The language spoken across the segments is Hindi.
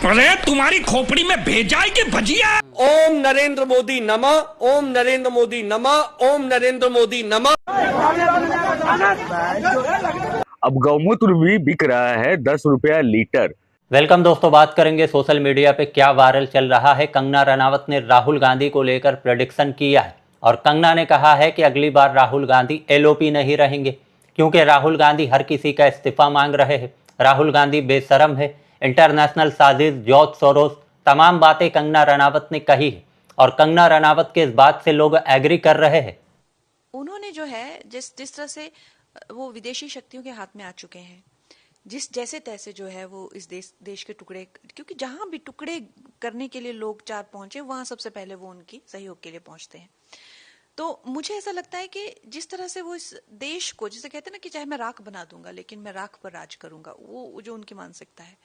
अरे तुम्हारी खोपड़ी में भेजा है कि भजिया? ओम नरेंद्र मोदी नमः, ओम नरेंद्र मोदी नमः, ओम नरेंद्र मोदी नमः। अब गौमूत्र भी बिक रहा है 10 रुपया लीटर। वेलकम दोस्तों, बात करेंगे सोशल मीडिया पे क्या वायरल चल रहा है। कंगना रनावत ने राहुल गांधी को लेकर प्रेडिक्शन किया है और कंगना ने कहा है कि अगली बार राहुल गांधी एलओपी नहीं रहेंगे, क्योंकि राहुल गांधी हर किसी का इस्तीफा मांग रहे हैं। राहुल गांधी बेशरम है, इंटरनेशनल साजिश, जॉर्ज सोरोस, तमाम बातें कंगना रनावत ने कही है और कंगना रनावत के इस बात से लोग एग्री कर रहे हैं। उन्होंने जो है जिस तरह से वो विदेशी शक्तियों के हाथ में आ चुके हैं, जैसे तैसे जो है वो इस देश के टुकड़े, क्योंकि जहां भी टुकड़े करने के लिए लोग चार पहुंचे वहां सबसे पहले वो उनकी सहयोग के लिए पहुंचते हैं। तो मुझे ऐसा लगता है कि जिस तरह से वो इस देश को, जिसे कहते हैं ना कि चाहे मैं राख बना दूंगा लेकिन मैं राख पर राज करूंगा, वो जो उनकी मानसिकता है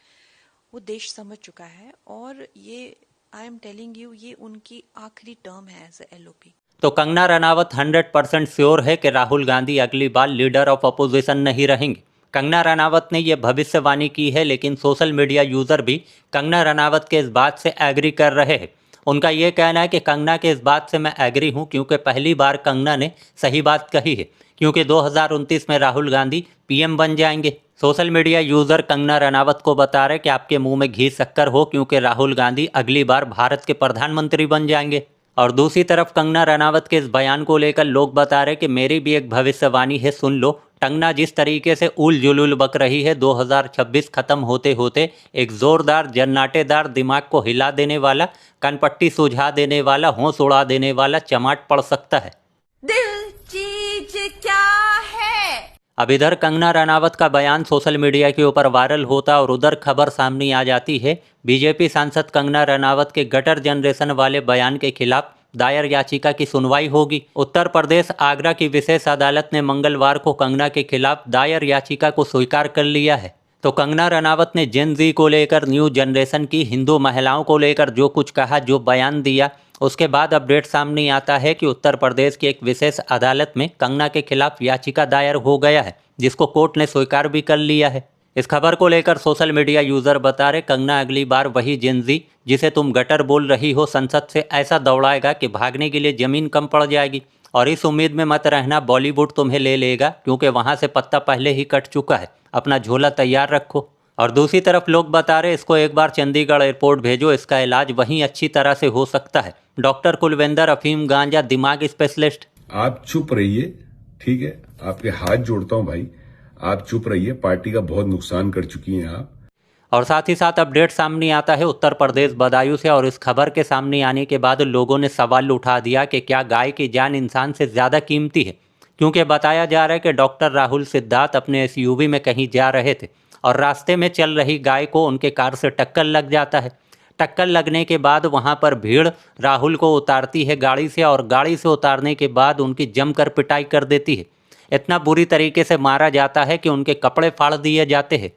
वो देश समझ चुका है और ये आई एम टेलिंग यू, ये उनकी आखिरी टर्म है एज एलओपी। तो कंगना रनावत 100% श्योर है कि राहुल गांधी अगली बार लीडर ऑफ अपोजिशन नहीं रहेंगे। कंगना रनावत ने यह भविष्यवाणी की है, लेकिन सोशल मीडिया यूजर भी कंगना रनावत के इस बात से एग्री कर रहे हैं। उनका यह कहना है कि कंगना के इस बात से मैं एग्री हूं, क्योंकि पहली बार कंगना ने सही बात कही है, क्योंकि 2029 में राहुल गांधी पीएम बन जाएंगे। Social media user Kangana Ranaut को बता रहे कि आपके मुंह में घी शक्कर हो, क्योंकि राहुल गांधी अगली बार भारत के प्रधानमंत्री बन जाएंगे। और दूसरी तरफ कंगना रनावत के इस बयान को लेकर लोग बता रहे कि मेरी भी एक भविष्यवाणी है, सुन लो। कंगना जिस तरीके से उल जुलूल बक रही है, 2026 खत्म होते होते एक जोरदार जन्नाटेदार, दिमाग को हिला देने वाला, कनपट्टी सुझा देने वाला, होश उड़ा देने वाला चमाट पड़ सकता है। दिल चीज क्या है? अब इधर कंगना रनावत का बयान सोशल मीडिया के ऊपर वायरल होता और उधर खबर सामने आ जाती है, बीजेपी सांसद कंगना रनावत के गटर जनरेशन वाले बयान के खिलाफ दायर याचिका की सुनवाई होगी। उत्तर प्रदेश आगरा की विशेष अदालत ने मंगलवार को कंगना के खिलाफ दायर याचिका को स्वीकार कर लिया है। तो कंगना रनावत ने जेन जी को लेकर, न्यू जनरेशन की हिंदू महिलाओं को लेकर जो कुछ कहा, जो बयान दिया, उसके बाद अपडेट सामने आता है कि उत्तर प्रदेश की एक विशेष अदालत में कंगना के खिलाफ याचिका दायर हो गया है, जिसको कोर्ट ने स्वीकार भी कर लिया है। इस खबर को लेकर सोशल मीडिया यूजर बता रहे, कंगना अगली बार वही जेन जी जिसे तुम गटर बोल रही हो संसद से ऐसा दौड़ाएगा कि भागने के लिए जमीन कम पड़ जाएगी। और इस उम्मीद में मत रहना बॉलीवुड तुम्हें ले लेगा, क्योंकि वहां से पत्ता पहले ही कट चुका है, अपना झोला तैयार रखो। और दूसरी तरफ लोग बता रहे, इसको एक बार चंडीगढ़ एयरपोर्ट भेजो, इसका इलाज वहीं अच्छी तरह से हो सकता है। डॉक्टर कुलविंदर अफीम गांजा दिमाग स्पेशलिस्ट। आप चुप रहिए, ठीक है, आपके हाथ जोड़ता हूं भाई, आप चुप रहिए, पार्टी का बहुत नुकसान कर चुकी हैं आप। और साथ ही साथ अपडेट सामने आता है उत्तर प्रदेश बदायूं से, और इस खबर के सामने आने के बाद लोगों ने सवाल उठा दिया कि क्या गाय की जान इंसान से ज़्यादा कीमती है, क्योंकि बताया जा रहा है कि डॉक्टर राहुल सिद्धार्थ अपने एसयूवी में कहीं जा रहे थे और रास्ते में चल रही गाय को उनके कार से टक्कर लग जाता है। टक्कर लगने के बाद वहां पर भीड़ राहुल को उतारती है गाड़ी से, और गाड़ी से उतारने के बाद उनकी जमकर पिटाई कर देती है। इतना बुरी तरीके से मारा जाता है कि उनके कपड़े फाड़ दिए जाते हैं।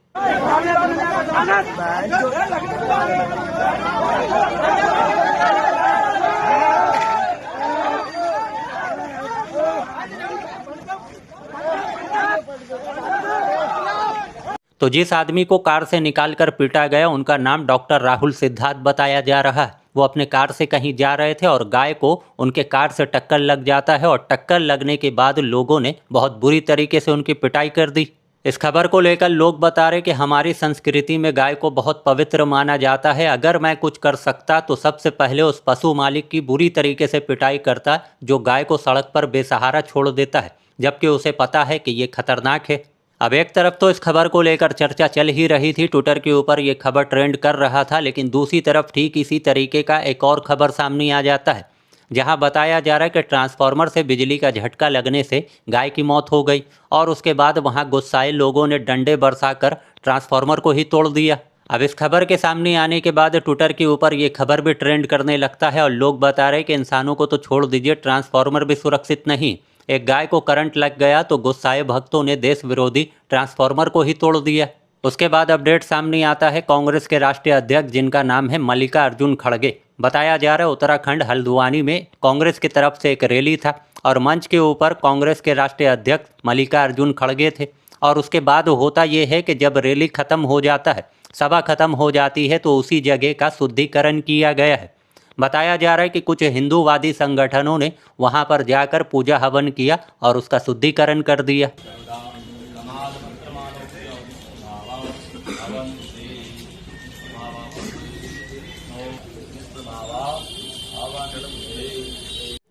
तो जिस आदमी को कार से निकालकर पीटा गया, उनका नाम डॉक्टर राहुल सिद्धार्थ बताया जा रहा है। वो अपने कार से कहीं जा रहे थे और गाय को उनके कार से टक्कर लग जाता है, और टक्कर लगने के बाद लोगों ने बहुत बुरी तरीके से उनकी पिटाई कर दी। इस खबर को लेकर लोग बता रहे कि हमारी संस्कृति में गाय को बहुत पवित्र माना जाता है। अगर मैं कुछ कर सकता तो सबसे पहले उस पशु मालिक की बुरी तरीके से पिटाई करता जो गाय को सड़क पर बेसहारा छोड़ देता है, जबकि उसे पता है कि ये खतरनाक है। अब एक तरफ तो इस खबर को लेकर चर्चा चल ही रही थी, ट्विटर के ऊपर ये खबर ट्रेंड कर रहा था, लेकिन दूसरी तरफ ठीक इसी तरीके का एक और खबर सामने आ जाता है, जहां बताया जा रहा है कि ट्रांसफार्मर से बिजली का झटका लगने से गाय की मौत हो गई, और उसके बाद वहां गुस्साए लोगों ने डंडे बरसाकर ट्रांसफार्मर को ही तोड़ दिया। अब इस खबर के सामने आने के बाद ट्विटर के ऊपर ये खबर भी ट्रेंड करने लगता है, और लोग बता रहे कि इंसानों को तो छोड़ दीजिए, ट्रांसफार्मर भी सुरक्षित नहीं। एक गाय को करंट लग गया तो गुस्साए भक्तों ने देश विरोधी ट्रांसफार्मर को ही तोड़ दिया। उसके बाद अपडेट सामने आता है कांग्रेस के राष्ट्रीय अध्यक्ष, जिनका नाम है मल्लिकार्जुन खड़गे। बताया जा रहा है उत्तराखंड हल्द्वानी में कांग्रेस की तरफ से एक रैली था, और मंच के ऊपर कांग्रेस के राष्ट्रीय अध्यक्ष मल्लिकार्जुन खड़गे थे। और उसके बाद होता ये है कि जब रैली खत्म हो जाता है, सभा खत्म हो जाती है तो उसी जगह का शुद्धिकरण किया गया है। बताया जा रहा है कि कुछ हिंदूवादी संगठनों ने वहां पर जाकर पूजा हवन किया और उसका शुद्धिकरण कर दिया।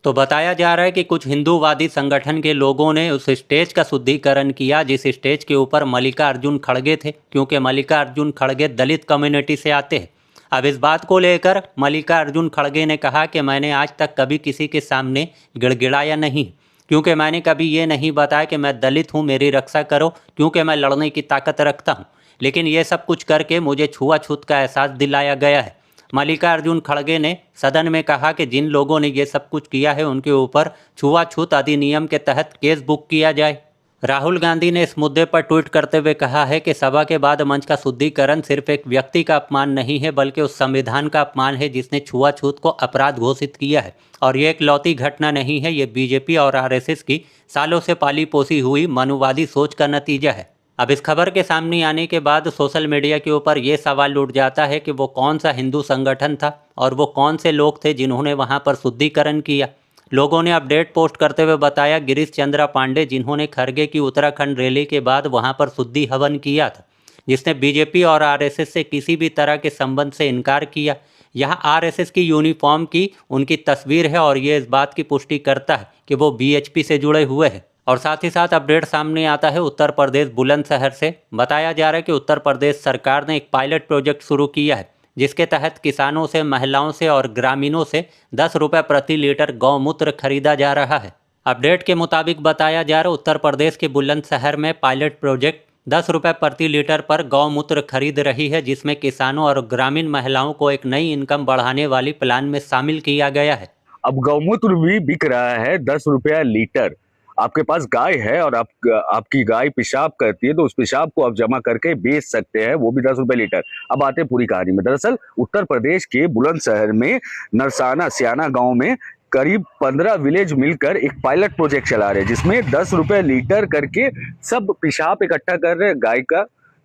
तो बताया जा रहा है कि कुछ हिंदूवादी संगठन के लोगों ने उस स्टेज का शुद्धिकरण किया जिस स्टेज के ऊपर मल्लिकार्जुन खड़गे थे, क्योंकि मल्लिकार्जुन खड़गे दलित कम्युनिटी से आते हैं। अब इस बात को लेकर मल्लिकार्जुन खड़गे ने कहा कि मैंने आज तक कभी किसी के सामने गिड़गिड़ाया नहीं, क्योंकि मैंने कभी ये नहीं बताया कि मैं दलित हूँ, मेरी रक्षा करो, क्योंकि मैं लड़ने की ताकत रखता हूँ। लेकिन ये सब कुछ करके मुझे छुआछूत का एहसास दिलाया गया है। मल्लिकार्जुन खड़गे ने सदन में कहा कि जिन लोगों ने ये सब कुछ किया है उनके ऊपर छुआछूत अधिनियम के तहत केस बुक किया जाए। राहुल गांधी ने इस मुद्दे पर ट्वीट करते हुए कहा है कि सभा के बाद मंच का शुद्धिकरण सिर्फ एक व्यक्ति का अपमान नहीं है, बल्कि उस संविधान का अपमान है जिसने छुआछूत को अपराध घोषित किया है। और ये एक लौती घटना नहीं है, ये बीजेपी और आरएसएस की सालों से पाली पोसी हुई मनुवादी सोच का नतीजा है। अब इस खबर के सामने आने के बाद सोशल मीडिया के ऊपर ये सवाल उठ जाता है कि वो कौन सा हिंदू संगठन था और वो कौन से लोग थे जिन्होंने वहाँ पर शुद्धिकरण किया। लोगों ने अपडेट पोस्ट करते हुए बताया गिरीश चंद्र पांडे, जिन्होंने खड़गे की उत्तराखंड रैली के बाद वहाँ पर शुद्धि हवन किया था, जिसने बीजेपी और आरएसएस से किसी भी तरह के संबंध से इनकार किया। यहाँ आरएसएस की यूनिफॉर्म की उनकी तस्वीर है और ये इस बात की पुष्टि करता है कि वो बीएचपी से जुड़े हुए हैं। और साथ ही साथ अपडेट सामने आता है उत्तर प्रदेश बुलंदशहर से। बताया जा रहा है कि उत्तर प्रदेश सरकार ने एक पायलट प्रोजेक्ट शुरू किया है जिसके तहत किसानों से, महिलाओं से और ग्रामीणों से 10 रुपये प्रति लीटर गौमूत्र खरीदा जा रहा है। अपडेट के मुताबिक बताया जा रहा है उत्तर प्रदेश के बुलंदशहर में पायलट प्रोजेक्ट 10 रुपये प्रति लीटर पर गौमूत्र खरीद रही है, जिसमें किसानों और ग्रामीण महिलाओं को एक नई इनकम बढ़ाने वाली प्लान में शामिल किया गया है। अब गौमूत्र भी बिक रहा है 10 रुपया लीटर। आपके पास गाय है और आपकी गाय पेशाब करती है तो उस पेशाब को आप जमा करके बेच सकते हैं, वो भी 10 रुपए लीटर। अब आते हैं पूरी कहानी में। दरअसल उत्तर प्रदेश के बुलंदशहर में नरसाना सियाना गांव में करीब 15 विलेज मिलकर एक पायलट प्रोजेक्ट चला रहे हैं जिसमें 10 रुपए लीटर करके सब पेशाब इकट्ठा कर रहे हैं।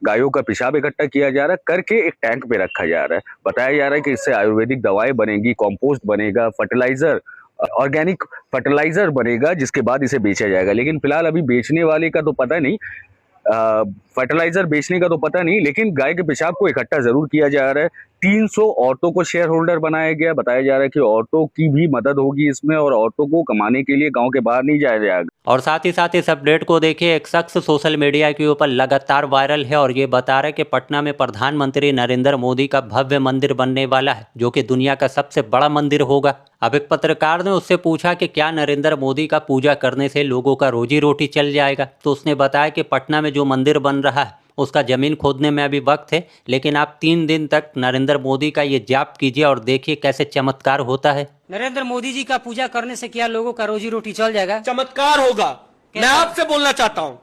गायों का पेशाब इकट्ठा किया जा रहा है, करके एक टैंक पे रखा जा रहा है। बताया जा रहा है कि इससे आयुर्वेदिक दवाएं बनेगी, कंपोस्ट बनेगा, फर्टिलाइजर, ऑर्गेनिक फर्टिलाइजर बनेगा, जिसके बाद इसे बेचा जाएगा। लेकिन फिलहाल अभी बेचने वाले का तो पता नहीं, फर्टिलाइजर बेचने का तो पता नहीं, लेकिन गाय के पेशाब को इकट्ठा जरूर किया जा रहा है। 300 औरतों को शेयर होल्डर बनाया गया। बताया जा रहा है कि औरतों की भी मदद होगी इसमें और औरतों को कमाने के लिए गांव के बाहर नहीं जाया जाएगा। और साथ ही साथ इस अपडेट को देखिए, एक शख्स सोशल मीडिया के ऊपर लगातार वायरल है और ये बता रहा है कि पटना में प्रधानमंत्री नरेंद्र मोदी का भव्य मंदिर बनने वाला है जो कि दुनिया का सबसे बड़ा मंदिर होगा। अब एक पत्रकार ने उससे पूछा कि क्या नरेंद्र मोदी का पूजा करने से लोगों का रोजी रोटी चल जाएगा, तो उसने बताया कि पटना में जो मंदिर बन रहा है उसका जमीन खोदने में अभी वक्त है, लेकिन आप 3 दिन तक नरेंद्र मोदी का ये जाप कीजिए और देखिए कैसे चमत्कार होता है। नरेंद्र मोदी जी का पूजा करने से क्या लोगों का रोजी रोटी चल जाएगा? चमत्कार होगा। मैं आपसे बोलना चाहता हूं,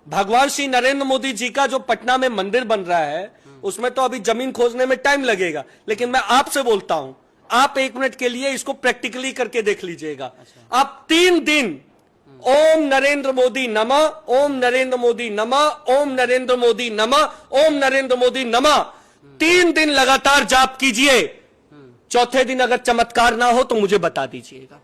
भगवान श्री नरेंद्र मोदी जी का जो पटना में मंदिर बन रहा है उसमें तो अभी जमीन खोदने में टाइम लगेगा, लेकिन मैं आपसे बोलता हूं, आप 1 मिनट के लिए इसको प्रैक्टिकली करके देख लीजिएगा। आप 3 दिन ओम नरेंद्र मोदी नमः, ओम नरेंद्र मोदी नमः, ओम नरेंद्र मोदी नमः, ओम नरेंद्र मोदी नमः 3 दिन लगातार जाप कीजिए। चौथे दिन अगर चमत्कार ना हो तो मुझे बता दीजिएगा।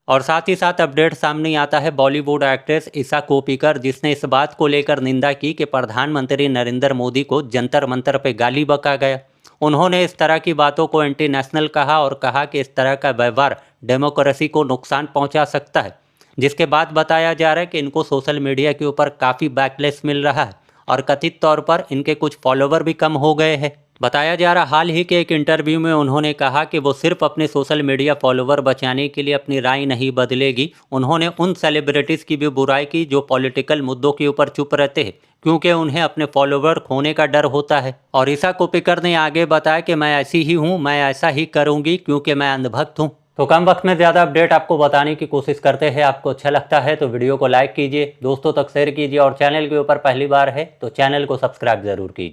और साथ ही साथ अपडेट सामने आता है बॉलीवुड एक्ट्रेस ईशा कोप्पिकर, जिसने इस बात को लेकर निंदा की कि प्रधानमंत्री नरेंद्र मोदी को जंतर मंतर पे गाली बका गया। उन्होंने इस तरह की बातों को एंटी नेशनल कहा और कहा कि इस तरह का व्यवहार डेमोक्रेसी को नुकसान पहुंचा सकता है, जिसके बाद बताया जा रहा है कि इनको सोशल मीडिया के ऊपर काफ़ी बैकलेस मिल रहा है और कथित तौर पर इनके कुछ फॉलोवर भी कम हो गए हैं। बताया जा रहा हाल ही के एक इंटरव्यू में उन्होंने कहा कि वो सिर्फ अपने सोशल मीडिया फॉलोवर बचाने के लिए अपनी राय नहीं बदलेगी। उन्होंने उन सेलिब्रिटीज़ की भी बुराई की जो पॉलिटिकल मुद्दों के ऊपर चुप रहते हैं, क्योंकि उन्हें अपने फॉलोवर खोने का डर होता है। और ईशा कोप्पिकर ने आगे बताया कि मैं ऐसी ही हूँ, मैं ऐसा ही करूँगी क्योंकि मैं अंधभक्त हूँ। तो कम वक्त में ज़्यादा अपडेट आपको बताने की कोशिश करते हैं। आपको अच्छा लगता है तो वीडियो को लाइक कीजिए, दोस्तों तक शेयर कीजिए और चैनल के ऊपर पहली बार है तो चैनल को सब्सक्राइब ज़रूर कीजिए।